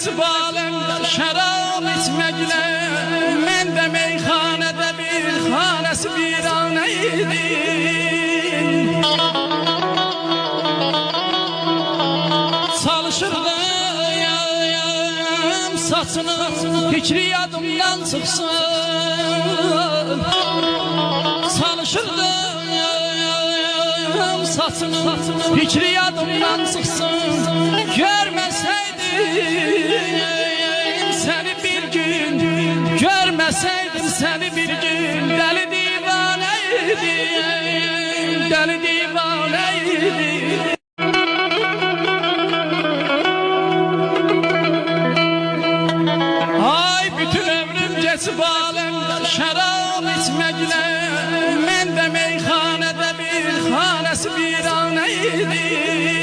geçip alemde şarap içmekle, men de meyhanede bir hanesi viraneydim. Çalışırdım saçını, fikri yadımdan çıksın. Çalışırdım saçını, fikri yadımdan çıksın. Görmeseydim seni bir gün, görmeseydim seni bir gün, deli divaneydim, deli divaneydim. Ay bütün ömrüm geçip alemde şarap içmekle, men de meyhanede bir hanesi viraneydim.